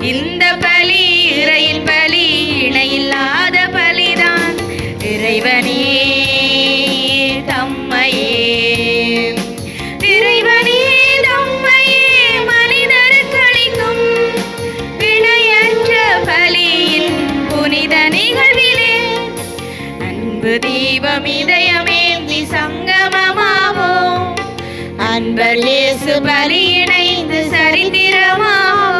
இந்த பலி இறையின் பலி இணையில்லாத பலிதான். இறைவனே தம்மையே இறைவனே தம்மையே மனிதருக்களிக்கும் வினையற்ற பலியின் புனித நிகழ்விலே அன்பு தீபம் இதயமேந்தி சங்கமமாவோம். அன்பர் இயேசு பலி இணைந்து சரித்திரமாவோம்.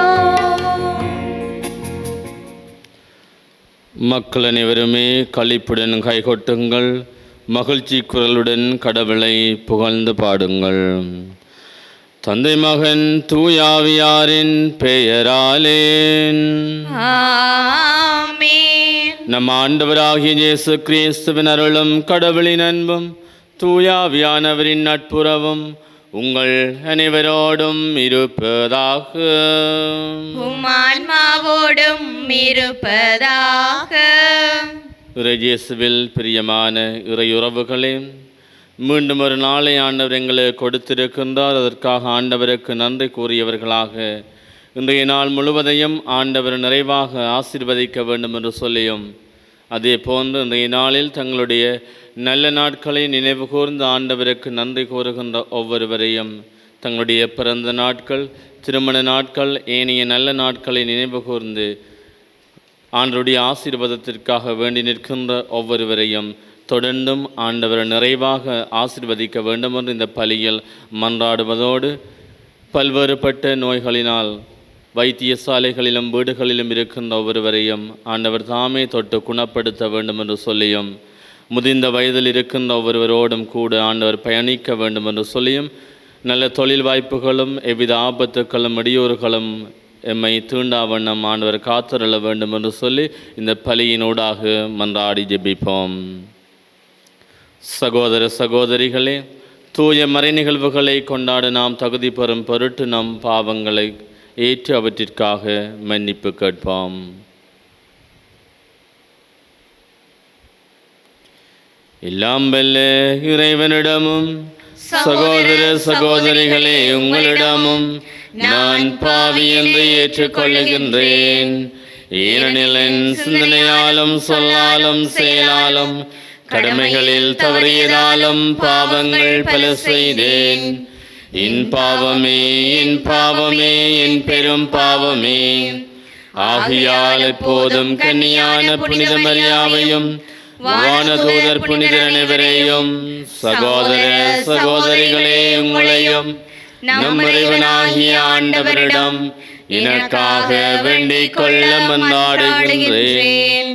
மக்கள் அனைவருமே களிப்புடன் கைகொட்டுங்கள், மகிழ்ச்சி குரலுடன் கடவுளை புகழ்ந்து பாடுங்கள். தந்தை மகன் தூயாவியாரின் பெயராலே ஆமென். நம் ஆண்டவராகிய இயேசு கிறிஸ்துவின் அருளும் கடவுளின் அன்பும் தூயாவியானவரின் நட்புறவும் உங்கள் அனைவரோடும் இருப்பதாக. உம் ஆன்மாவோடும் இருப்பதாக. இயேசுவில் பிரியமான இறையுறவுகளே, மீண்டும் ஒரு நாளை ஆண்டவர் எங்களுக்கு கொடுத்திருக்கின்றார். அதற்காக ஆண்டவருக்கு நன்றி கூறியவர்களாக இன்றைய நாள் முழுவதையும் ஆண்டவர் நிறைவாக ஆசீர்வதிக்க வேண்டும் என்று சொல்லியும், அதே போன்று இன்றைய நாளில் தங்களுடைய நல்ல நாட்களை நினைவு கூர்ந்து ஆண்டவருக்கு நன்றி கூறுகின்ற ஒவ்வொருவரையும் தங்களுடைய பிறந்த நாட்கள், திருமண நாட்கள், ஏனைய நல்ல நாட்களை நினைவு கூர்ந்து ஆண்டவருடைய ஆசீர்வாதத்திற்காக வேண்டி நிற்கின்ற ஒவ்வொருவரையும் தொடர்ந்தும் ஆண்டவர் நிறைவாக ஆசீர்வதிக்க வேண்டும் என்று இந்த பலியில் மன்றாடுவதோடு, பல்வேறுபட்ட நோய்களினால் வைத்தியசாலைகளிலும் வீடுகளிலும் இருக்கின்ற ஒவ்வொருவரையும் ஆண்டவர் தாமே தொட்டு குணப்படுத்த வேண்டும் என்று சொல்லியும், முதிர்ந்த வயதில் இருக்கின்ற ஒவ்வொருவரோடும் கூட ஆண்டவர் பயணிக்க வேண்டும் என்று சொல்லியும், நல்ல தொழில் வாய்ப்புகளும் எவ்வித ஆபத்துக்களும் இடையூறுகளும் எம்மை தூண்டாவண்ணம் ஆண்டவர் காத்தருள வேண்டும் என்று சொல்லி இந்த பலியினூடாக மன்றாடி ஜெபிப்போம். சகோதர சகோதரிகளே, தூய மறை நிகழ்வுகளை கொண்டாட நாம் தகுதி பெறும் பொருட்டு நம் பாவங்களை ஏற்று அவற்றிற்காக மன்னிப்பு கேட்போம். எல்லாம் வல்ல இறைவனிடமும் சகோதர சகோதரிகளே உங்களிடமும் நான் பாவி என்று ஏற்றுக்கொள்ளுகின்றேன். ஏனெனில் என் சிந்தனையாலும் சொல்லாலும் செயலாலும் கடமைகளில் தவறியதாலும் பாவங்கள் பல செய்தேன். என் பாவமே என் பாவமே என் பெரும் பாவமே. ஆகையால் எப்போதும் கன்னியான புனித மரியாவையும் வானதூதர் புனிதர் அனைவரையும் சகோதர சகோதரிகளே உங்களையும் நம் இறைவனாகிய ஆண்டவரிடம் எனக்காக வேண்டிக் கொள்ள மன்றாடுகின்றேன்.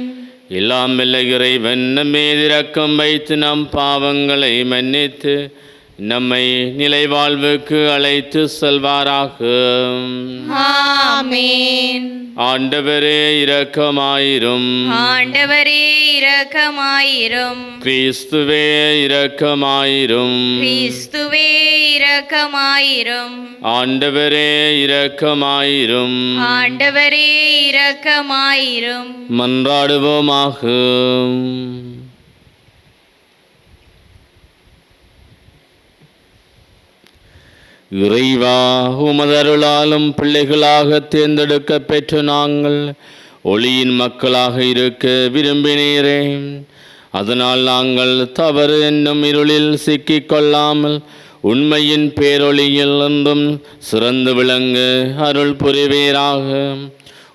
எல்லாம் வல்ல இறைவன் நம்மீது இரக்கம் வைத்து நம் பாவங்களை மன்னித்து நம்மை நிலை வாழ்வுக்கு அழைத்து செல்வாராக. ஆமென். ஆண்டவரே இரக்கமாயிரும். ஆண்டவரே இரக்கமாயிரும். கிறிஸ்துவே இரக்கமாயிரும். கிறிஸ்துவே இரக்கமாயிரும். ஆண்டவரே இரக்கமாயிரும். ஆண்டவரே இரக்கமாயிரும். மன்றாடுவோமாக. இறைவா, உமதருளாலும் பிள்ளைகளாக தேர்ந்தெடுக்க பெற்ற நாங்கள் ஒளியின் மக்களாக இருக்க விரும்பினீரே. அதனால் நாங்கள் தவறு என்னும் இருளில் சிக்கிக்கொள்ளாமல் உண்மையின் பேரொளியில் என்றும் சிறந்து விளங்க அருள் புரிவீராக.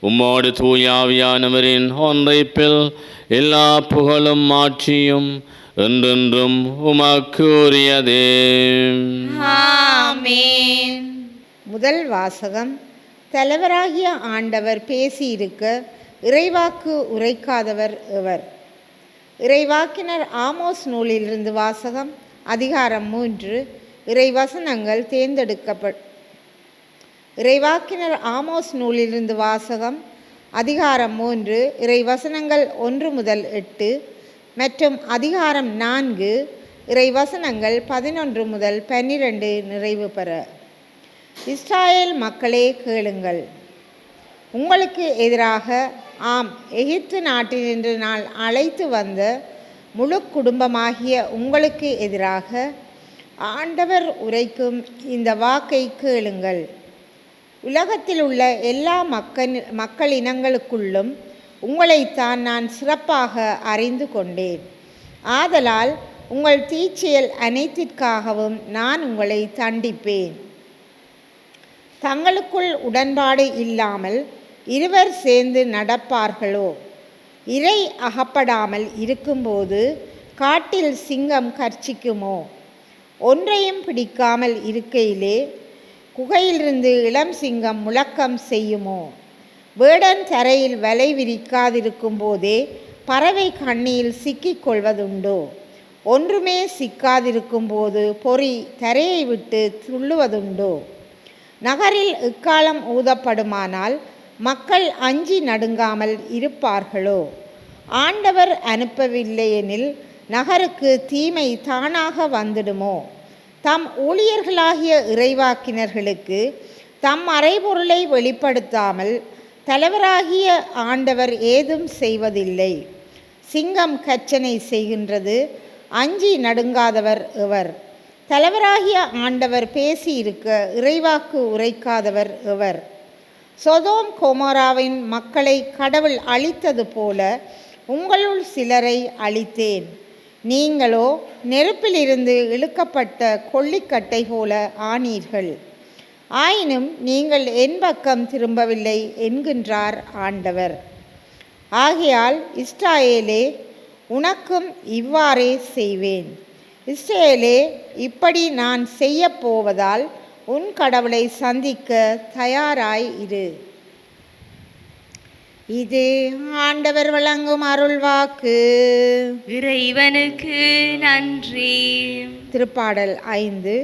உம்மோடு தூயாவியானவரின் ஒன்றைப்பில் எல்லா புகழும் மாட்சியும் என்றென்றும் உமக்கு உரியதே. ஆமென். முதல் வாசகம். தலைவராகிய ஆண்டவர் பேசியிருக்க இறைவாக்கு உரைக்காதவர் எவர்? இறைவாக்கினர் ஆமோஸ் நூலிலிருந்து வாசகம். அதிகாரம் 3. இறைவசனங்கள் இறைவாக்கினர் ஆமோஸ் நூலிலிருந்து வாசகம். அதிகாரம் 3. இறைவசனங்கள் 1 முதல் 8 மற்றும் அதிகாரம் 4 இறைவசனங்கள் 11 முதல் 12 நிறைவு பெற. இஸ்ராயேல் மக்களே கேளுங்கள். உங்களுக்கு எதிராக, ஆம், எகிப்து நாட்டினின்று நான் அழைத்து வந்த முழு குடும்பமாகிய உங்களுக்கு எதிராக ஆண்டவர் உரைக்கும் இந்த வாக்கை கேளுங்கள். உலகத்தில் உள்ள எல்லா மக்களினங்களுக்குள்ளும் உங்களைத்தான் நான் சிறப்பாக அறிந்து கொண்டேன். ஆதலால் உங்கள் தீச்செயல் அனைத்திற்காகவும் நான் உங்களை தண்டிப்பேன். தங்களுக்குள் உடன்பாடு இல்லாமல் இருவர் சேர்ந்து நடப்பார்களோ? இரை அகப்படாமல் இருக்கும்போது காட்டில் சிங்கம் கர்ச்சிக்குமோ? ஒன்றையும் பிடிக்காமல் இருக்கையிலே குகையிலிருந்து இளம் சிங்கம் முழக்கம் செய்யுமோ? வேடன் தரையில் வலை விரிக்காதிருக்கும் போதே பறவை கண்ணியில் சிக்கிக் கொள்வதுண்டோ? ஒன்றுமே சிக்காதிருக்கும் போது பொறி தரையை விட்டு துள்ளுவதுண்டோ? நகரில் எக்காலம் ஊதப்படுமானால் மக்கள் அஞ்சி நடுங்காமல் இருப்பார்களோ? ஆண்டவர் அனுப்பவில்லையெனில் நகருக்கு தீமை தானாக வந்துடுமோ? தம் ஊழியர்களாகிய இறைவாக்கினர்களுக்கு தம் மறைபொருளை வெளிப்படுத்தாமல் தலைவராகிய ஆண்டவர் ஏதும் செய்வதில்லை. சிங்கம் கர்ச்சனை செய்கின்றது, அஞ்சி நடுங்காதவர் எவர்? தலைவராகிய ஆண்டவர் பேசியிருக்க இறைவாக்கு உரைக்காதவர் எவர்? சொதோம் கொமோராவின் மக்களை கடவுள் அழித்தது போல உங்களுள் சிலரை அழித்தேன். நீங்களோ நெருப்பிலிருந்து இழுக்கப்பட்ட கொள்ளிக்கட்டை போல ஆனீர்கள். ஆயினும் நீங்கள் என் பக்கம் திரும்பவில்லை என்கின்றார் ஆண்டவர். ஆகையால் இஸ்ராயேலே, உனக்கும் இவ்வாறே செய்வேன். இஸ்ரேலே, இப்படி நான் செய்ய போவதால் உன் கடவுளை சந்திக்க தயாராய் இரு. இது ஆண்டவர் வழங்கும் அருள்வாக்கு. இறைவனுக்கு நன்றி. திருப்பாடல் 5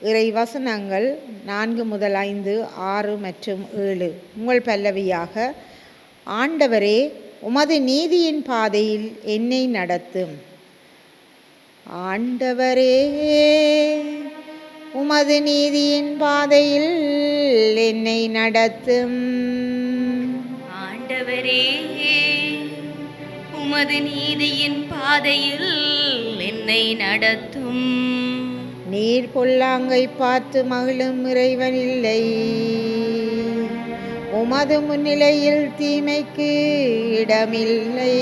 இறை வசனங்கள் 4 முதல் 5, 6 மற்றும் 7. உங்கள் பல்லவியாக: ஆண்டவரே, உமது நீதியின் பாதையில் என்னை நடத்தும். ஆண்டவரே, உமது நீதியின் பாதையில் என்னை நடத்தும். ஆண்டவரே, உமது நீதியின் பாதையில் என்னை நடத்தும். நீர் பொல்லாங்கை பார்த்து மகிழும் இறைவன் இல்லை. உமது முன்னிலையில் தீமைக்கு இடமில்லை.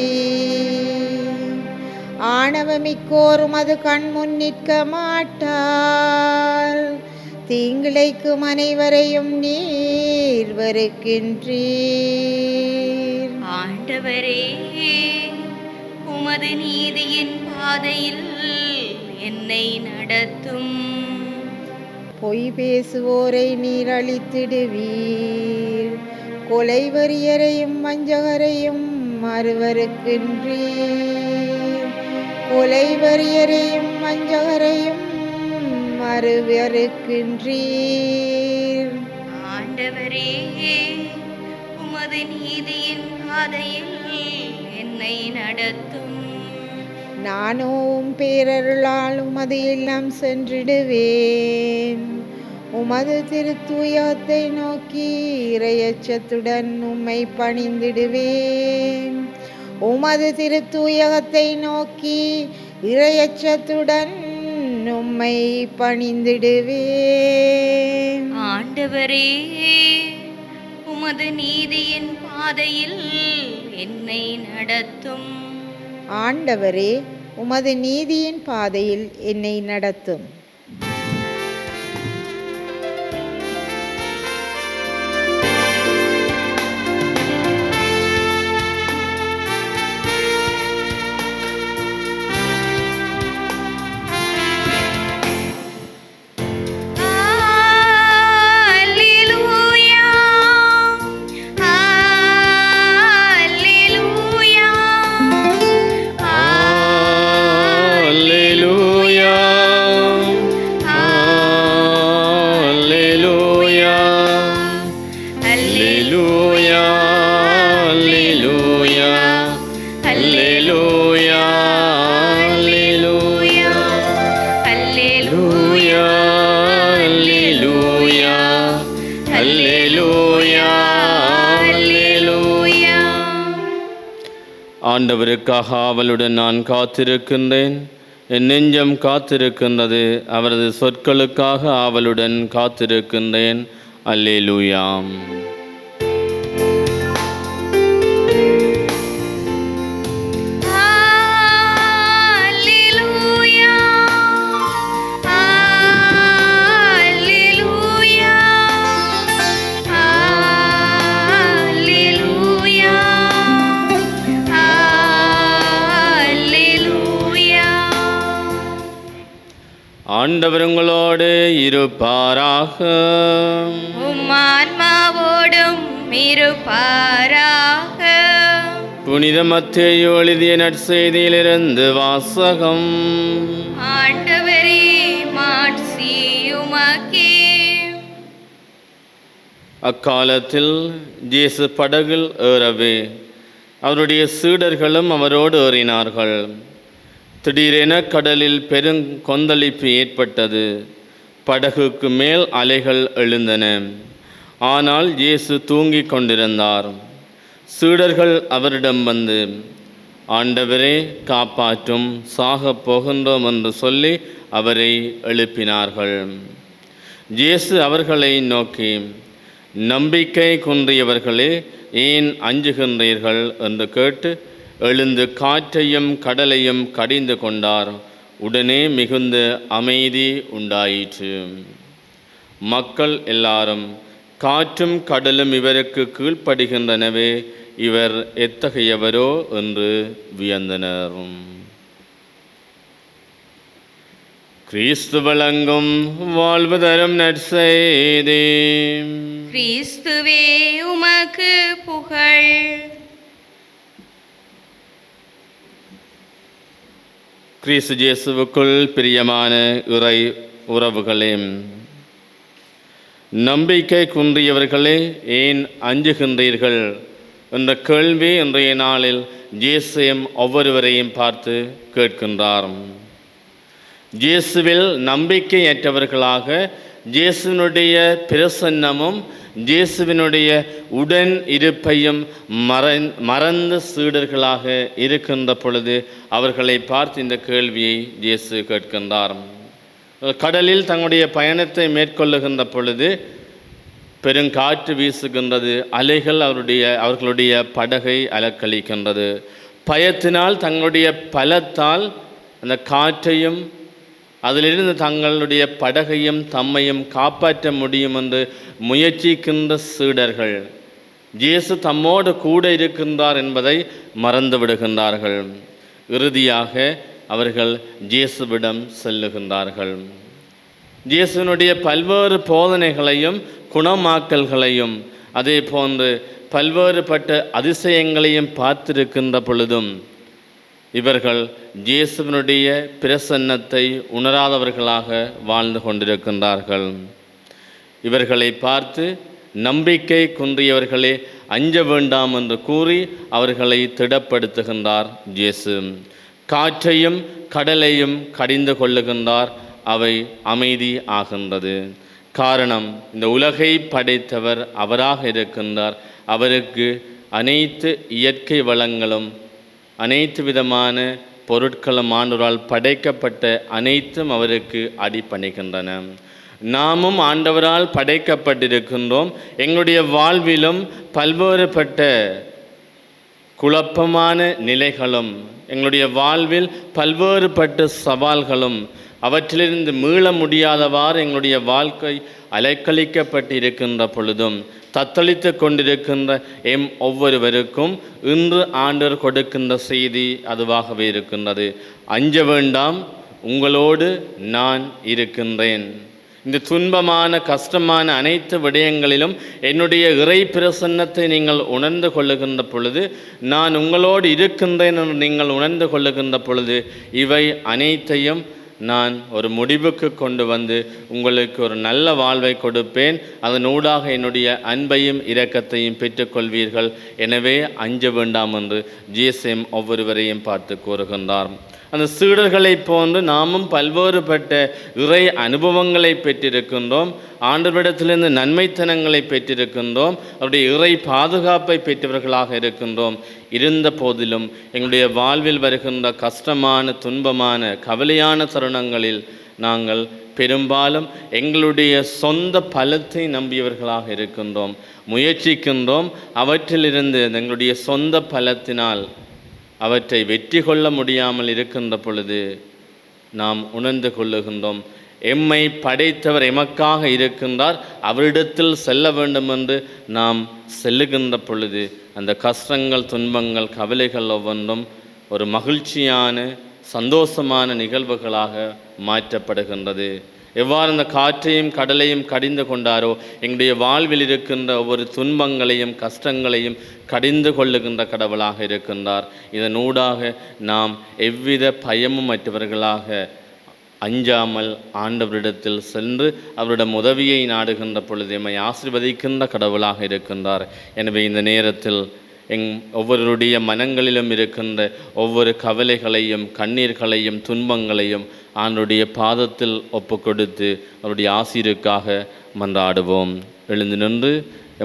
ஆணவமிக்கோர் உமது கண் முன் நிற்க மாட்டார். தீங்கிழைக்கும் அனைவரையும் நீர் வெறுக்கின்றீர். ஆண்டவரே, உமது நீதியின் பாதையில் என்னை நடத்தும். பொய் பேசுவோரை நீர் அழித்திடுவீர். கொலைவெறியரையும் வஞ்சகரையும் மறுவருக்கின்றீர். கொலைவெறியரையும் வஞ்சகரையும் மறுவருக்கின்றீர். ஆண்டவரே, உமது நீதியின் பாதையில் என்னை நடத்தும். நானும் பேரருளால் உமது இல்லம் சென்றிடுவேன். உமது திருத்துயத்தை நோக்கி இறையச்சத்துடன் உம்மை பணிந்திடுவேன். உமது திருத்துயகத்தை நோக்கி இறையச்சத்துடன் உம்மை பணிந்திடுவேன். ஆண்டவரே, உமது நீதியின் பாதையில் என்னை நடத்தும். ஆண்டவரே, உமது நீதியின் பாதையில் என்னை நடத்தும். ஆண்டவருக்காக ஆவலுடன் நான் காத்திருக்கின்றேன். என் நெஞ்சம் காத்திருக்கின்றது. அவரது சொற்களுக்காக ஆவலுடன் காத்திருக்கின்றேன். அல்லேலூயா. அல்லேலூயா, அல்லேலூயா, அல்லேலூயா, அல்லேலூயா. ஆண்டவர் உங்களோடு இருப்பாராக. உம் ஆன்மாவோடும் இருப்பாராக. புனித மத்தேயு எழுதிய நற்செய்தியிலிருந்து வாசகம். ஆண்டவரே, மாட்சி உமக்கே. அக்காலத்தில் இயேசு படகில் ஏறவே அவருடைய சீடர்களும் அவரோடு ஏறினார்கள். திடீரென கடலில் பெருங்கொந்தளிப்பு ஏற்பட்டது. படகுக்கு மேல் அலைகள் எழுந்தன. ஆனால் இயேசு தூங்கிக் கொண்டிருந்தார். சீடர்கள் அவரிடம் வந்து, ஆண்டவரே காப்பாற்றும், சாகப் போகின்றோம் என்று சொல்லி அவரை எழுப்பினார்கள். இயேசு அவர்களை நோக்கி, நம்பிக்கை குன்றியவர்களே, ஏன் அஞ்சுகின்றீர்கள் என்று கேட்டு எழுந்து காற்றையும் கடலையும் கடிந்து கொண்டார். உடனே மிகுந்த அமைதி உண்டாயிற்று. மக்கள் எல்லாரும், காற்றும் கடலும் இவருக்கு கீழ்ப்படுகின்றனவே, இவர் எத்தகையவரோ என்று வியந்தனர். கிறிஸ்து வழங்கும் வாழ்வு தரும் நற்செய்தி. கிறிஸ்துவே உமக்கு புகழ். கிறிஸ்து இயேசுவுக்குள் பிரியமான இறை உறவுகளே, நம்பிக்கை குன்றியவர்களே, ஏன் அஞ்சுகின்றீர்கள் என்ற கேள்வி இன்றைய நாளில் இயேசுவும் ஒவ்வொருவரையும் பார்த்து கேட்கின்றார். இயேசுவில் நம்பிக்கையற்றவர்களாக இயேசுவினுடைய பிரசன்னமும் இயேசுவினுடைய உடன் இருப்பையும் மறந்த சீடர்களாக இருக்கின்ற பொழுது அவர்களை பார்த்து இந்த கேள்வியை இயேசு கேட்கின்றார். கடலில் தங்களுடைய பயணத்தை மேற்கொள்ளுகின்ற பொழுது பெருங்காற்று வீசுகின்றது. அலைகள் அவர்களுடைய படகை அலக்களிக்கின்றது. பயத்தினால் தங்களுடைய பலத்தால் அந்த காற்றையும் அதிலிருந்து தங்களுடைய படகையும் தம்மையும் காப்பாற்ற முடியும் என்று முயற்சிக்கின்ற சீடர்கள் இயேசு தம்மோடு கூட இருக்கின்றார் என்பதை மறந்து விடுகின்றார்கள். இறுதியாக அவர்கள் இயேசுவிடம் செல்லுகின்றார்கள். இயேசுவினுடைய பல்வேறு போதனைகளையும் குணமாக்கல்களையும் அதே போன்று பல்வேறுபட்ட அதிசயங்களையும் பார்த்திருக்கின்ற பொழுதும் இவர்கள் இயேசுவினுடைய பிரசன்னத்தை உணராதவர்களாக வாழ்ந்து கொண்டிருக்கின்றார்கள். இவர்களை பார்த்து நம்பிக்கை குன்றியவர்களே, அஞ்ச வேண்டாம் என்று கூறி அவர்களை திடப்படுத்துகின்றார் இயேசு. காற்றையும் கடலையும் கடிந்து கொள்ளுகின்றார். அவை அமைதி ஆகின்றது. காரணம், இந்த உலகை படைத்தவர் அவராக இருக்கின்றார். அவருக்கு அனைத்து இயற்கை வளங்களும் அனைத்து விதமான பொருட்களும் ஆண்டவரால் படைக்கப்பட்ட அனைத்தும் அவருக்கு அடிபணிக்கின்றன. நாமும் ஆண்டவரால் படைக்கப்பட்டிருக்கின்றோம். எங்களுடைய வாழ்விலும் பல்வேறுபட்ட குழப்பமான நிலைகளும் எங்களுடைய வாழ்வில் பல்வேறுபட்ட சவால்களும் அவற்றிலிருந்து மீள முடியாதவாறு எங்களுடைய வாழ்க்கை அலைக்கழிக்கப்பட்டு இருக்கின்ற பொழுதும் தத்தளித்து கொண்டிருக்கின்ற ஒவ்வொருவருக்கும் இன்று ஆண்டவர் கொடுக்கின்ற செய்தி அதுவாகவே இருக்கின்றது. அஞ்ச வேண்டாம், உங்களோடு நான் இருக்கின்றேன். இந்த துன்பமான கஷ்டமான அனைத்து விடயங்களிலும் என்னுடைய இறை பிரசன்னத்தை நீங்கள் உணர்ந்து கொள்ளுகின்ற பொழுது, நான் உங்களோடு இருக்கின்றேன் என்று நீங்கள் உணர்ந்து கொள்ளுகின்ற பொழுது, இவை அனைத்தையும் நான் ஒரு முடிவுக்கு கொண்டு வந்து உங்களுக்கு ஒரு நல்ல வாழ்வை கொடுப்பேன். அதனூடாக என்னுடைய அன்பையும் இரக்கத்தையும் பெற்றுக்கொள்வீர்கள். எனவே அஞ்ச வேண்டாம் என்று இயேசு ஒவ்வொருவரையும் பார்த்து கூறுகின்றார். அந்த சீடர்களை போன்று நாமும் பல்வேறுபட்ட இறை அனுபவங்களை பெற்றிருக்கின்றோம். ஆண்டவரிடத்திலிருந்து நன்மைத்தனங்களை பெற்றிருக்கின்றோம். அவருடைய இறை பாதுகாப்பை பெற்றவர்களாக இருக்கின்றோம். இருந்த போதிலும் எங்களுடைய வாழ்வில் வருகின்ற கஷ்டமான துன்பமான கவலையான தருணங்களில் நாங்கள் பெரும்பாலும் எங்களுடைய சொந்த பலத்தை நம்பியவர்களாக இருக்கின்றோம், முயற்சிக்கின்றோம். அவற்றிலிருந்து எங்களுடைய சொந்த பலத்தினால் அவற்றை வெற்றி கொள்ள முடியாமல் இருக்கின்ற பொழுது நாம் உணர்ந்து கொள்ளுகின்றோம், எம்மை படைத்தவர் எமக்காக இருக்கின்றார், அவரிடத்தில் செல்ல வேண்டும் என்று நாம் செல்லுகின்ற பொழுது அந்த கஷ்டங்கள், துன்பங்கள், கவலைகள் ஒவ்வொன்றும் ஒரு மகிழ்ச்சியான சந்தோஷமான நிகழ்வுகளாக மாற்றப்படுகின்றது. எவ்வாறு அந்த காற்றையும் கடலையும் கடிந்து கொண்டாரோ எங்களுடைய வாழ்வில் இருக்கின்ற ஒவ்வொரு துன்பங்களையும் கஷ்டங்களையும் கடிந்து கொள்ளுகின்ற கடவுளாக இருக்கின்றார். இதனூடாக நாம் எவ்வித பயமும் மற்றவர்களாக அஞ்சாமல் ஆண்டவரிடத்தில் சென்று அவரிடம் உதவியை நாடுகின்ற பொழுது எம்மை ஆசீர்வதிக்கின்ற கடவுளாக இருக்கின்றார். எனவே இந்த நேரத்தில் ஒவ்வொருடைய மனங்களிலும் இருக்கின்ற ஒவ்வொரு கவலைகளையும் கண்ணீர்களையும் துன்பங்களையும் ஆண்டுடைய பாதத்தில் ஒப்பு கொடுத்து அவருடைய ஆசீருக்காக மன்றாடுவோம். எழுந்து நின்று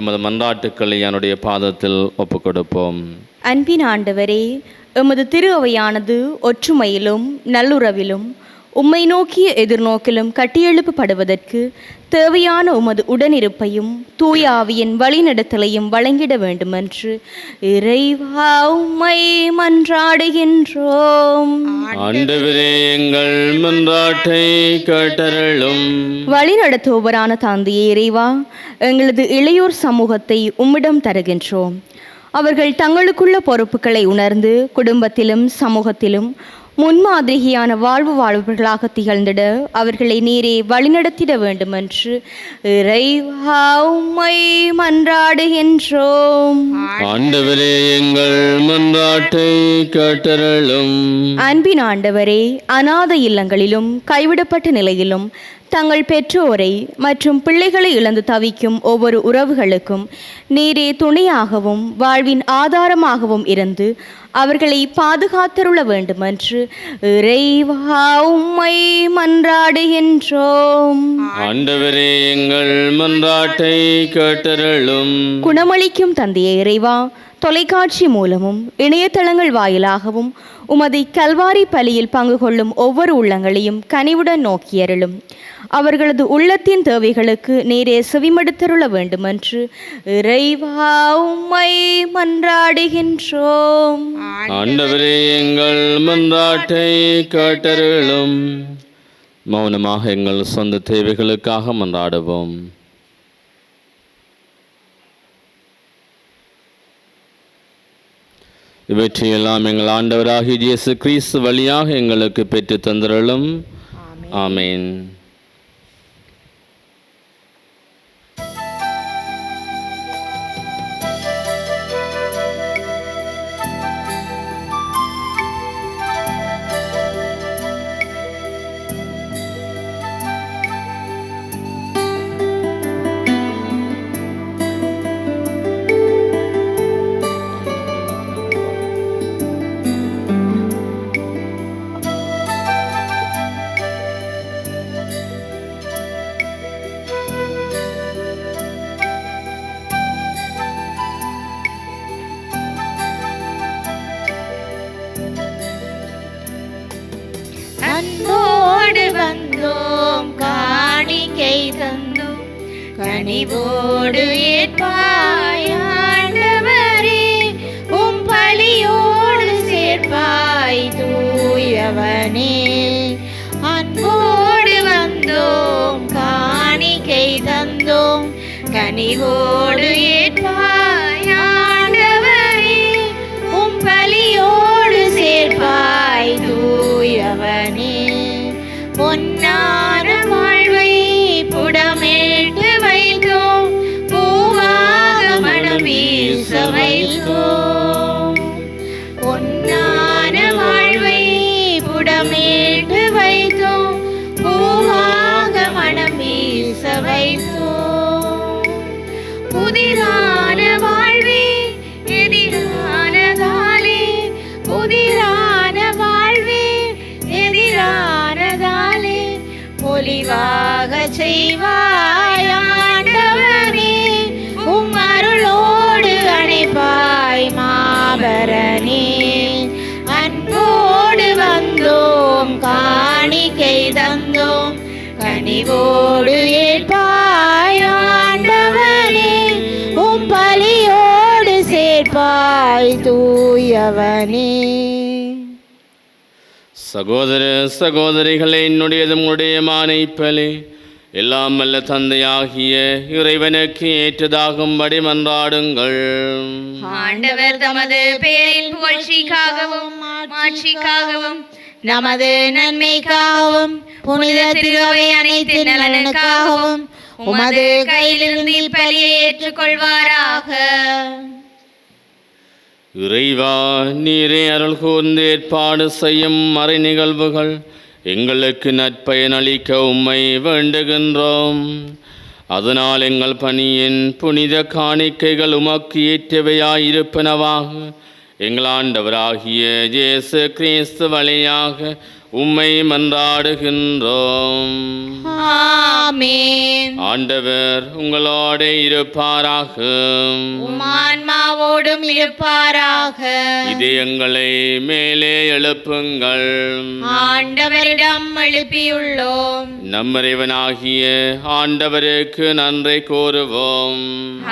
எமது மன்றாட்டுக்களை அவருடைய பாதத்தில் ஒப்பு கொடுப்போம். அன்பின் ஆண்டவரே, எமது திரு அவையானது ஒற்றுமையிலும் நல்லுறவிலும் உம்மை நோக்கிய எதிர்நோக்கிலும் கட்டியெழுப்பப்படுவதற்கு தேவையான உமது உடனிருப்பையும் தூய ஆவியின் வழிநடத்தலையும் வழங்கிட வேண்டுமென்று இறைவா உம்மை மன்றாடுகின்றோம். ஆண்டவரே, எங்கள் மன்றாட்டை கேட்டருளும். வழிநடத்துபவரான தந்தையே இறைவா, எங்களது இளையோர் சமூகத்தை உம்மிடம் தருகின்றோம். அவர்கள் தங்களுக்குள்ள பொறுப்புகளை உணர்ந்து குடும்பத்திலும் சமூகத்திலும் முன்மாதிரியான வாழ்வு வாழ்வர்களாக திகழ்ந்திட அவர்களை நீரே வழிநடத்திட வேண்டுமென்று இறைவா உம்மை மன்றாடுகின்றோம். ஆண்டவரே, எங்கள் மன்றாட்டை கேட்டருளும். அன்பின் ஆண்டவரே, அநாத இல்லங்களிலும் கைவிடப்பட்ட நிலையிலும் தங்கள் பெற்றோரை மற்றும் பிள்ளைகளை இழந்து தவிக்கும் ஒவ்வொரு உறவுகளுக்கும் நீரே துணையாகவும் வாழ்வின் ஆதாரமாகவும் இருந்து அவர்களை பாதுகாத்தருள வேண்டுமென்று இறைவா உம்மை மன்றாடுகின்றோம். ஆண்டவரே, எங்கள் மன்றாட்டை கேட்டருளும். குணமளிக்கும் தந்தையே இறைவா, தொலைக்காட்சி மூலமும் இணையதளங்கள் வாயிலாகவும் உமது கல்வாரி பலியில் பங்கு கொள்ளும் ஒவ்வொரு உள்ளங்களையும் கனிவுடன் நோக்கியருளும். அவர்களது உள்ளத்தின் தேவைகளுக்கு நேரே செவிமடுத்தருள வேண்டுமென்று இறைவா உம்மை மன்றாடுகின்றோம். ஆண்டவரே, எங்கள் மன்றாட்டை கேட்டருளும். மௌனமாக எங்கள் சொந்த தேவைகளுக்காக மன்றாடுவோம். இவற்றையெல்லாம் எங்கள் ஆண்டவராகிய இயேசு கிறிஸ்து வழியாக எங்களுக்கு பெற்று தந்தருளும். ஆமேன். அன்போடு வந்தோம், காணிக்கை தந்தோம், கனிவோடு ஏற்பாய் ஆண்டவரே, உம் பலியோடு சேர்ப்பாய் தூயவனே. அன்போடு வந்தோம், காணிக்கை தந்தோம், கனிவோடு ஏற்பாய் ஆண்டவரே, உம் பலியோடு சேர்ப்பாய் தூயவனே. பொன்னான வாழ்வை புடமேட்டு வைத்தோம், பூவாக மனம் வீச வைத்தோம். பொன்னான வாழ்வை புடமேட்டு வைத்தோம், பூவாக மனம் வீச வைத்தோம். புதிரான வாழ்வே எதிரானதாலே, புதிரான வாழ்வே எதிரானதாலே, பொலிவாக செய்வாய் ஆண்டவரே, உம் அருளோடு அணைப்பாய் மாபரனே. அன்போடு வந்தோம், காணிக்கை தந்தோம், கனிவோடு ஏற்பாய் ஆண்டவனே உம் பலியோடு சேர்ப்பாய் தூயவனே. சகோதர சகோதரிகளே, என்னுடையதும் உடையமான இப்பலி எல்லாம் வல்ல தந்தையாகிய இறைவனுக்கு ஏற்றதாகும்படி மன்றாடுங்கள். ஆண்டவர் தமது பெயரின் புகழ்ச்சிக்காகவும் மாட்சிக்காகவும் நமது நன்மைக்காகவும் புனித திருவை அனைத்து நலனுக்காகவும் உமது கையிலிருந்து இப்பலியை ஏற்றுக்கொள்வாராக. இறைவா, நீரே அருள் கூர்ந்து ஏற்பாடு செய்யும் மறை நிகழ்வுகள் எங்களுக்கு நற்பயனளிக்க உம்மை வேண்டுகின்றோம். அதனால் எங்கள் பணியின் புனித காணிக்கைகள் உமக்கு ஏற்றவையாயிருப்பனவாக எங்கள் ஆண்டவராகிய இயேசு கிறிஸ்து வழியாக உம்மை மன்றாடுகின்றோம். ஆமென். ஆண்டவர் உங்களோட இருப்பாராக. உம் ஆன்மாவோடும் இருப்பாராக. இதயங்களை மேலே எழுப்புங்கள். ஆண்டவரிடம் எழுப்பியுள்ளோம். நம் இறைவனாகிய ஆண்டவருக்கு நன்றி கூறுவோம்.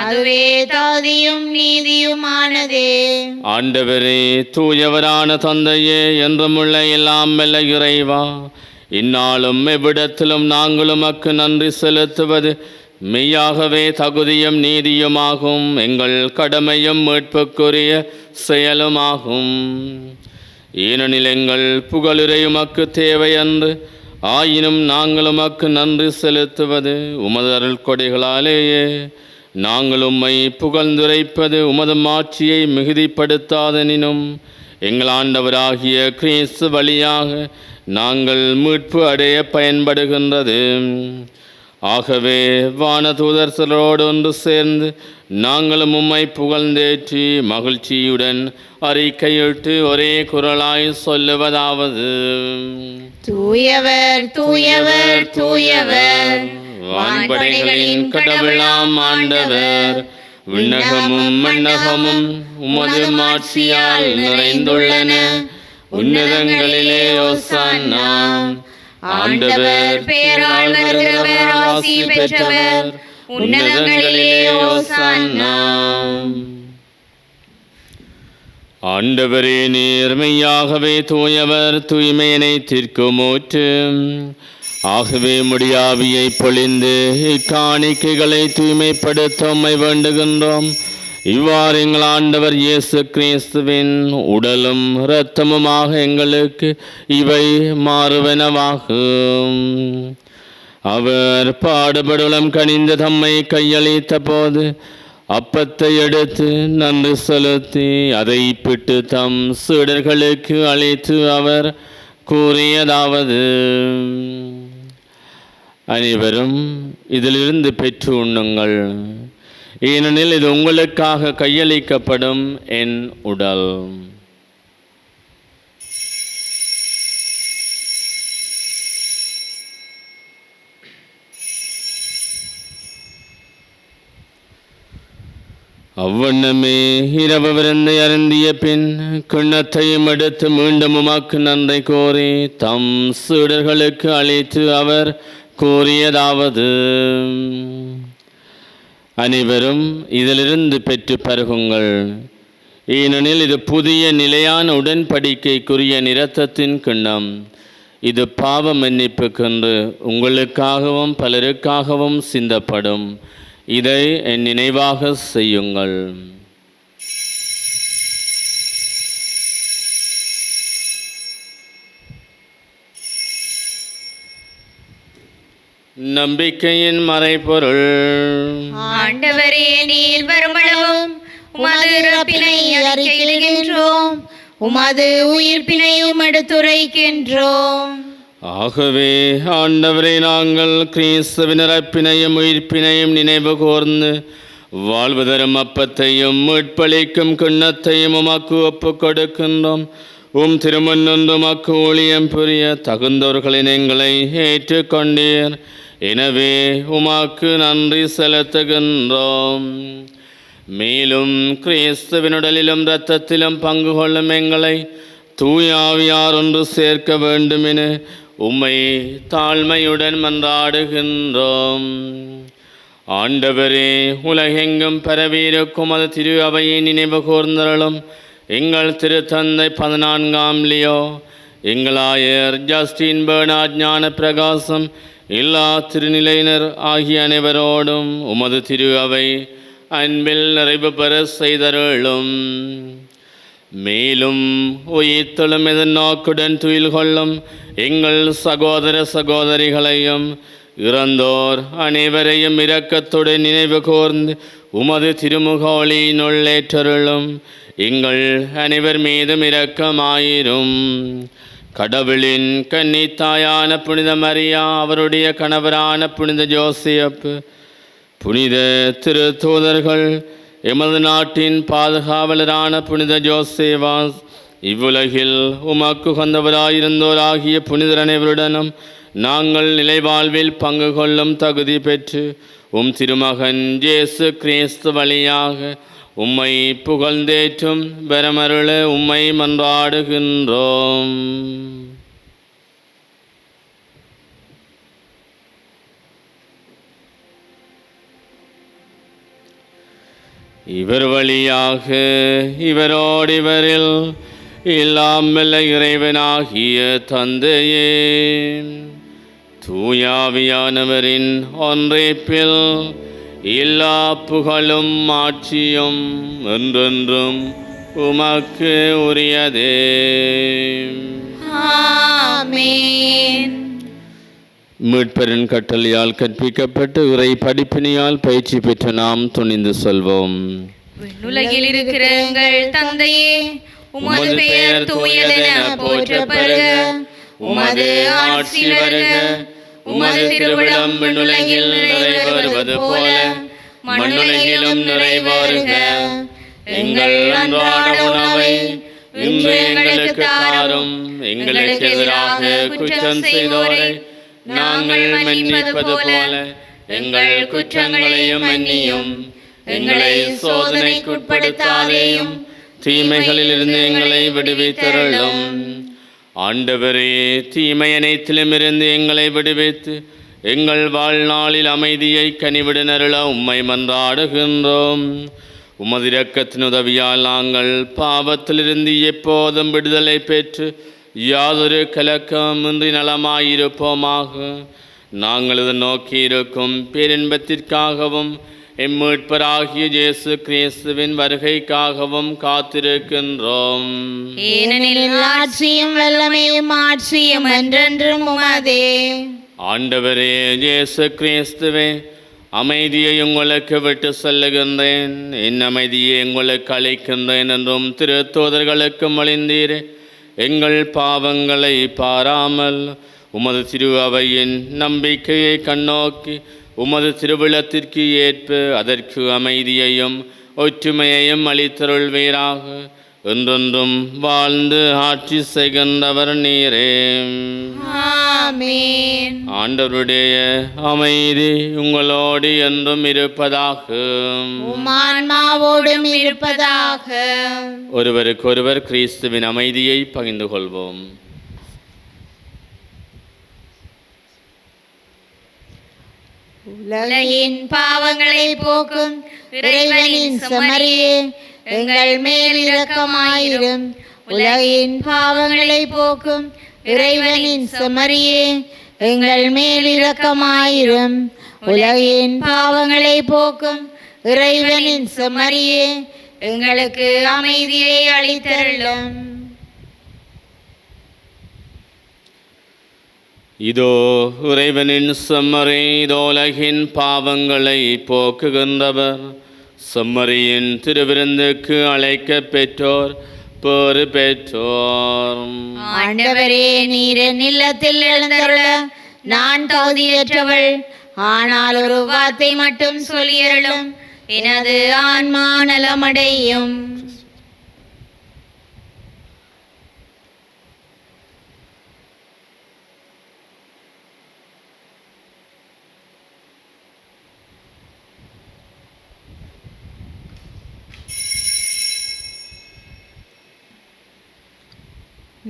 அதுவே தகுதியும் நீதியுமானதே. ஆண்டவரே, தூயவரான தந்தையே, என்றுமுள்ள எல்லாம் வல்ல இறைவா, இந்நாளும் எவ்விடத்திலும் நாங்கள் உமக்கு நன்றி செலுத்துவது மெய்யாகவே தகுதியும் நீதியுமாகும், எங்கள் கடமையும் மீட்புக்குரிய செயலுமாகும். ஏனெனில் எங்கள் புகழுரை உமக்கு தேவையன்று, ஆயினும் நாங்கள் உமக்கு நன்றி செலுத்துவது உமது அருள் கொடைகளாலேயே. நாங்கள் உம்மை புகழ்ந்துரைப்பது உமது மாட்சியை மிகுதிப்படுத்தாதெனினும் எங்கள் ஆண்டவராகிய கிறிஸ்து வழியாக நாங்கள் மீட்பு அடைய பயன்படுகின்றது. ஆகவே வானதூதர்களோடு ஒன்று சேர்ந்து நாங்களும் உம்மை புகழ்ந்தேற்றி மகிழ்ச்சியுடன் அறிக்கையிட்டு ஒரே குரலாய் சொல்லுவதாவது: தூயவர் தூயவர் தூயவர், வான்படைகளின் கடவுளாம் ஆண்டவர், விண்ணகமும் மண்ணகமும் உமது மாட்சியால் நிறைந்துள்ளன. உன்னதங்களிலே ஓசானா. ஆண்டவர் பெயரால் வருகிறவர் ஆசி பெற்றவர். உன்னதங்களிலே ஓசானா. ஆண்டவரே, நீர் மெய்யாகவே தூயவர், தூய்மையினை தீர்க்குமூற்று. ஆகவே முடியாவியை பொழிந்து இக்காணிக்கைகளை தூய்மைப்படுத்த உம்மை வேண்டுகின்றோம். இவ்வாறு எங்கள் ஆண்டவர் இயேசு கிறிஸ்துவின் உடலும் இரத்தமுமாக எங்களுக்கு இவை மாறுவனவாகும். அவர் பாடுபடுலம் கனிந்து தம்மை கையளித்த போது அப்பத்தை எடுத்து நன்றி செலுத்தி அதை பிட்டு தம் சீடர்களுக்கு அளித்து அவர் கூறியதாவது: அனைவரும் இதிலிருந்து பெற்று உண்ணுங்கள், ஏனெனில் இது உங்களுக்காக கையளிக்கப்படும் என் உடல். அவ்வண்ணமே இரவு விருந்தை அருந்திய பின் கிண்ணத்தையும் எடுத்து மீண்டும் உமக்கு நன்றி கோரி தம் சீடர்களுக்கு அளித்து அவர் கூறியதாவது: அனைவரும் இதிலிருந்து பெற்று பருகுங்கள், ஏனெனில் இது புதிய நிலையான உடன்படிக்கைக்குரிய இரத்தத்தின் கிண்ணம். இது பாவ மன்னிப்புக்கென்று உங்களுக்காகவும் பலருக்காகவும் சிந்தப்படும். இதை என் நினைவாக செய்யுங்கள். நம்பிக்கையின் மறைபொருள். ஆண்டவரே, நீர் வருமளவும் உமது இறப்பினை அறிக்கையிடுகின்றோம், உமது உயிர்ப்பினையும் எடுத்துரைக்கின்றோம். ஆகவே ஆண்டவரை, நாங்கள் கிறிஸ்துவின் இறப்பினையும் உயிர்ப்பினையும் நினைவு கூர்ந்து வாழ்வு தரும் அப்பத்தையும் மீட்பளிக்கும் கிண்ணத்தையும் உமக்கு ஒப்புக் கொடுக்கின்றோம். திருமன்னொன்று உமக்கு ஊழியம் புரிய தகுந்தவர்களின் எங்களை ஏற்றுக்கொண்டீர். எனவே உமக்கு நன்றி செலுத்துகின்றோம். மேலும் கிறிஸ்துவின் உடலிலும் இரத்தத்திலும் பங்கு கொள்ளும் எங்களை தூய ஆவியார் ஒன்று சேர்க்க வேண்டுமென உம்மை தாழ்மையுடன் மன்றாடுகின்றோம். ஆண்டவரே, உலகெங்கும் பரவியிருக்கும் அது திரு அவையை நினைவு கூர்ந்தருளும். எங்கள் திருத்தந்தை 14ஆம் லியோ, எங்களாயர் ஜஸ்டின் பெர்னார்ட், ஞான பிரகாசம், எல்லா திருநிலையினர் ஆகிய அனைவரோடும் உமது திரு அவை அன்பில் நிறைவு பெற செய்தருளும். மேலும் உயிர்த்தெழும் எதிர்நோக்குடன் துயில் கொள்ளும் எங்கள் சகோதர சகோதரிகளையும் இறந்தோர் அனைவரையும் இரக்கத்துடன் நினைவு கூர்ந்து உமது திருமுக ஒளியினுள் ஏற்றருளும். எங்கள் அனைவர் மீதும் இரக்கமாயிரும். கடவுளின் கன்னித்தாயான புனித மரியா, அவருடைய கணவரான புனித ஜோசப், புனித திரு தூதர்கள், எமது நாட்டின் பாதுகாவலரான புனித ஜோசேவாஸ், இவ்வுலகில் உமக்கு உகந்தவராயிருந்தோராகிய புனிதர் அனைவருடனும் நாங்கள் நிலைவாழ்வில் பங்கு கொள்ளும் தகுதி பெற்று திருமகன் இயேசு கிறிஸ்து வழியாக உம்மை புகழ்ந்தேற்றும் பெறமருள உம்மை மன்றாடுகின்றோம். இவர் வழியாக இவரோடு இவரில் எல்லாம் வல்ல இறைவனாகிய தந்தையே, தூயாவியானவரின் ஒன்றைப்பில் எல்லா புகழும் ஆட்சியும் என்றென்றும் உமக்கு உரியதே. ஆமென். மீட்பரின் கட்டளையால் கற்பிக்கப்பட்டு இறை படிப்பினையால் பயிற்சி பெற்ற நாம் துணிந்து சொல்வோம். விண்ணுலகில் இருக்கிற எங்கள் தந்தையே, உமது பெயர் தூயதென போற்றப் பெறுக. உமது ஆட்சி வருக. உமது திருவிழம் விண்ணுலகில் நிறைவேறுவது போல மண்ணுலகிலும் நிறைவேறுக. எங்கள் அன்றாட உணவை இன்று எங்களுக்கு தாரும். எங்களுக்கு எதிராக குற்றம் செய்தோரை நாங்கள் மன்னிப்பது போல எங்கள் குற்றங்களையும் மன்னியும். எங்களை சோதனைக்குட்படுத்தாதேயும், தீமைகளிலிருந்து எங்களை விடுவித்தருளும். ஆண்டவரே, தீமை அனைத்திலும் இருந்து எங்களை விடுவித்து எங்கள் வாழ்நாளில் அமைதியை கனிவிடுனருள உம்மை மன்றாடுகின்றோம். உமது இரக்கத்தின் உதவியால் நாங்கள் பாவத்திலிருந்து எப்போதும் விடுதலை பெற்று யாதொரு கலக்கமின்றி நலமாயிருப்போமாக. நாங்கள் இதை நோக்கி இருக்கும் பேரின்பத்திற்காகவும் எம்மீட்பராகிய இயேசு கிறிஸ்துவின் வருகைக்காகவும் காத்திருக்கின்றோம். ஏனெனில் ஆட்சியும் வல்லமையும் ஆட்சியும் என்றென்றும் உமதே. ஆண்டவரே இயேசு கிறிஸ்துவே, அமைதியை உங்களுக்கு விட்டு செல்லுகின்றேன், என் அமைதியை உங்களுக்கு அளிக்கின்றேன் என்றும் திருத்தூதர்களுக்கு மொழிந்தீரே. எங்கள் பாவங்களை பாராமல் உமது திரு அவையின் நம்பிக்கையை கண்ணோக்கி உமது திருவிழத்திற்கு ஏற்ப அதற்கு அமைதியையும் ஒற்றுமையையும் அளித்தருள்வீராக. என்றென்றும் வாழ்ந்து ஆட்சி செய்கின்றவர் நீரே. ஆமென். ஆண்டவருடைய அமைதி உங்களோடு என்றும் இருப்பதாக. உம் ஆன்மாவோடும் இருப்பதாக. ஒருவருக்கொருவர் கிறிஸ்துவின் அமைதியை பகிர்ந்து கொள்வோம். உலகின் பாவங்களை போக்கும் இறைவனின் செம்மறியே, எங்கள் மேல் இரக்கமாயிரும். உலகின் பாவங்களை போக்கும் இறைவனின் செம்மறியே, எங்கள் மேல் இரக்கமாயிரும். உலகின் பாவங்களை போக்கும் இறைவனின் செம்மறியே, எங்களுக்கு அமைதியை அளித்தருளும். இதோ இறைவனின் செம்மறி, இதோ உலகின் பாவங்களை போக்குகின்றவர். செம்மறியின் திருவிருந்துக்கு அழைக்க பெற்றோர் பேறு பெற்றோர். ஆண்டவரே, நீர் என் இல்லத்தில் எழுந்தருள நான் தகுதியற்றவள். ஆனால் ஒரு வார்த்தை மட்டும் சொல்லியருளும், எனது ஆன்மா நலமடையும்.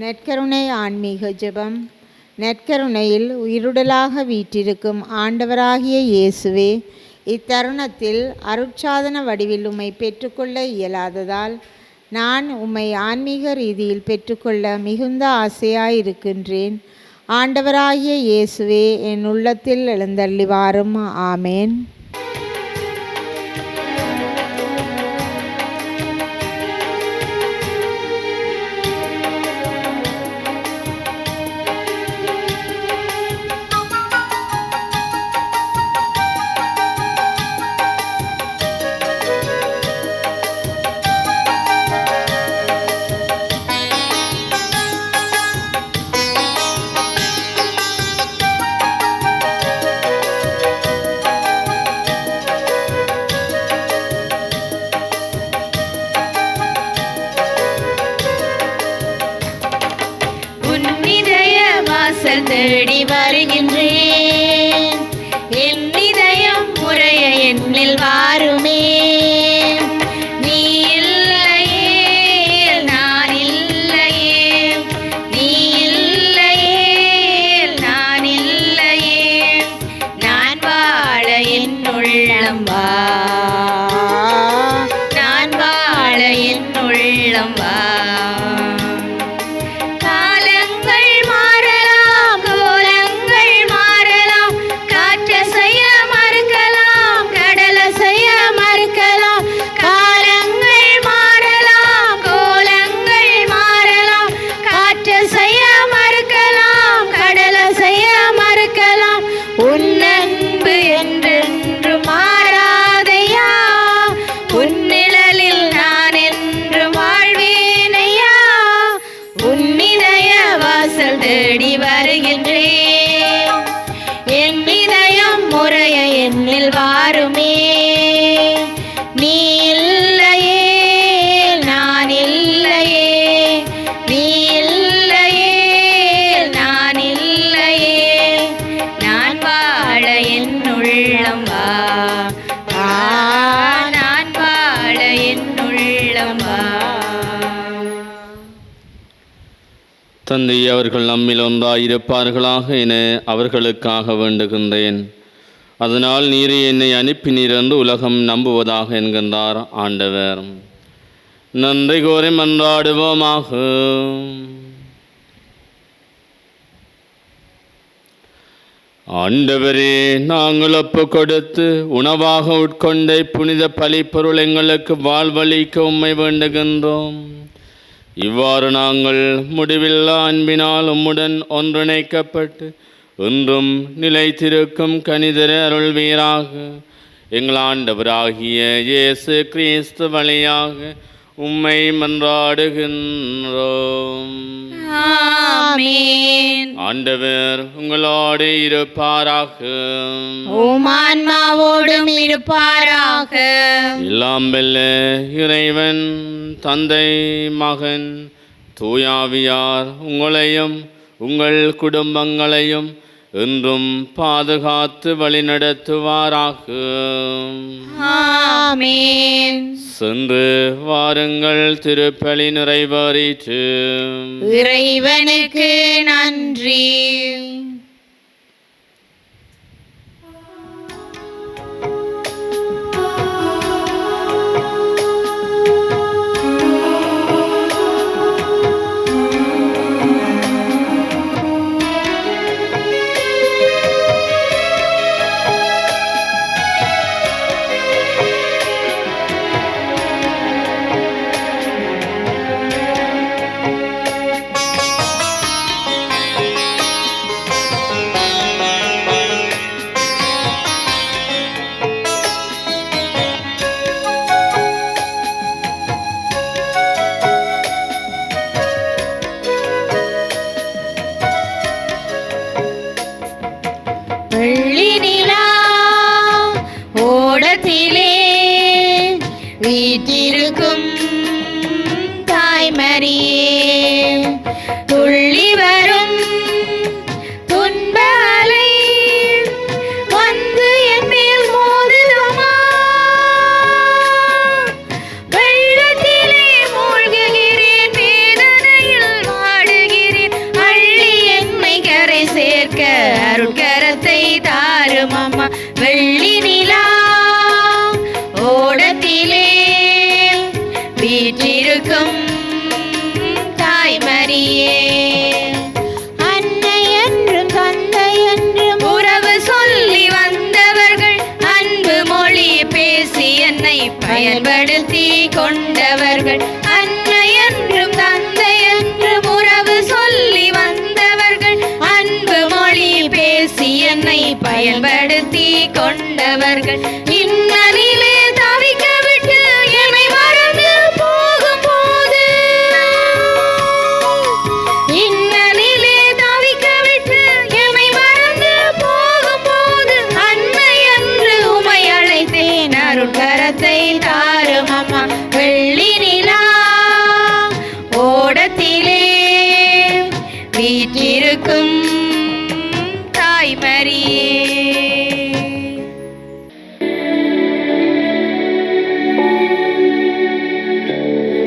நற்கருணை ஆன்மீக ஜெபம். நற்கருணையில் உயிருடலாக வீற்றிருக்கும் ஆண்டவராகிய இயேசுவே, இத்தருணத்தில் அருட்சாதன வடிவில் உம்மை பெற்றுக்கொள்ள இயலாததால் நான் உம்மை ஆன்மீக ரீதியில் பெற்றுக்கொள்ள மிகுந்த ஆசையாயிருக்கின்றேன். ஆண்டவராகிய இயேசுவே, என் உள்ளத்தில் எழுந்தள்ளி வாரும். ஆமேன். தேடி வருகின்றேன், என் இதயம் முறைய என்னில் வாருமே. நீ இல்லையே நான் இல்லையே, நீ இல்லையே நான் இல்லையே, நான் வாழ என் உள்ளம் வா, நான் வாழ என் உள்ளம் வா. தேடி வருகின்றேன், என் இதயம் முறைய என்னில் வாருமே. நீ இல்லையே நான் இல்லையே, நீ இல்லையே நான் இல்லையே, நான் வாழ என் உள்ளம் வா, நான் வாழ என் உள்ளம் வா. தந்தை, அவர்கள் நம்மில் ஒன்றாயிருப்பார்களாக என அவர்களுக்காக வேண்டுகின்றேன். அதனால் நீரே என்னை அனுப்பினீர் என்று உலகம் நம்புவதாக என்கின்றார் ஆண்டவர். நன்றி கோரி மன்றாடுவோமாக. ஆண்டவரே, நாங்கள் ஒப்பு கொடுத்து உணவாக உட்கொண்ட புனித பலிப்பொருள் எங்களுக்கு வாழ்வளிக்க உம்மை வேண்டுகின்றோம். இவ்வாறு நாங்கள் முடிவில்லா அன்பினால் உம்முடன் ஒன்றிணைக்கப்பட்டு இன்றும் நிலைத்திருக்கும் கனிதர அருள்வீராக. எங்கள் ஆண்டவராகிய இயேசு கிறிஸ்து வழியாக உம்மை மன்றாடுகின்றோம். ஆமென். ஆண்டவர் உங்களோடு இருப்பாராக. உம் ஆன்மாவோடும் இருப்பாராக. எல்லாம் வல்ல இறைவன் தந்தை, மகன், தூயாவியார் உங்களையும் உங்கள் குடும்பங்களையும் என்றும் பாதுகாத்து வழிநடத்துவாராக. ஆமென். சென்று வாருங்கள், திருப்பலி நிறைவேறிற்று. இறைவனுக்கு நன்றி. வெள்ளி நிலா ஓடத்திலே வீற்றிருக்கும் தாய்மரியே, துள்ளி வரும் துன்ப அலை வந்து என் மேல் மோதுமா. வெள்ளத்திலே மூழ்குகிறேன், வேதனையில் வாடுகிறேன், அள்ளி என்னை கரை வீற்றிருக்கும் தாய்மரியே, அன்னை என்றும் தந்தை என்றும் உறவு சொல்லி வந்தவர்கள், அன்பு மொழி பேசி என்னை பயன்படுத்தி கொண்டவர்கள். அன்னை என்றும் தந்தை என்றும் உறவு சொல்லி வந்தவர்கள், அன்பு மொழி பேசி என்னை பயன்படுத்தி கொண்டவர்கள். இன்னலிலே தவிக்க விட்டு என்னை மறந்து போகும்போது, இன்னலிலே தவிக்க விட்டு என்னை மறந்து போகும்போது, அன்னை என்று உமை அழைத்தேன், அருட்கரத்தை தாரும் அம்மா. வெள்ளி நிலா ஓடத்திலே வீற்றிருக்கும் தாய்மரியே,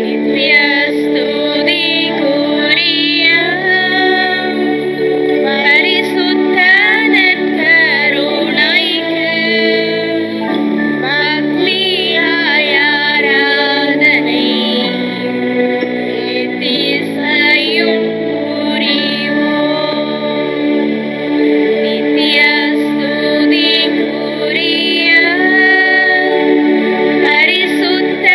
நித்ய ஸ்துதிக்குரிய பரிசுத்த நற்கருணைக்கு பக்தியாய் ஆராதனை எத்திசையும் புரிவோம். நித்ய ஸ்துதிக்குரிய பரிசுத்த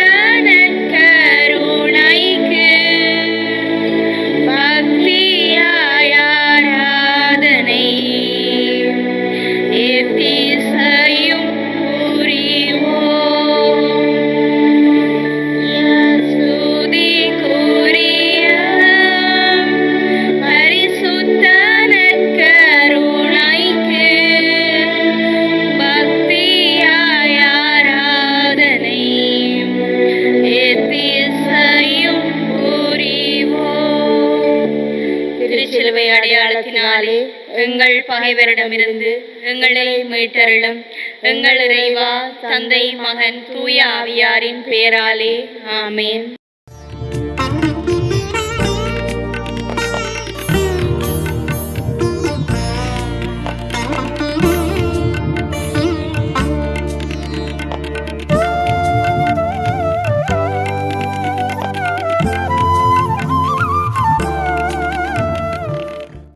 நற்கருணைக்கு பக்தியாய் ஆராதனை எத்திசையும் புரிவோம். ஸ்துதிக்குரிய பரிசுத்த நற்கருணைக்கு பக்தியாய் ஆராதனை எத்திசையும் புரிவோம். திருச்சிலுவை அடையாளத்தினாலே எங்கள் பகைவரிடமிருந்து எங்களை மீட்டருளும். எங்கள் இறைவா, தந்தை, மகன், தூய ஆவியாரின் பேராலே ஆமென்.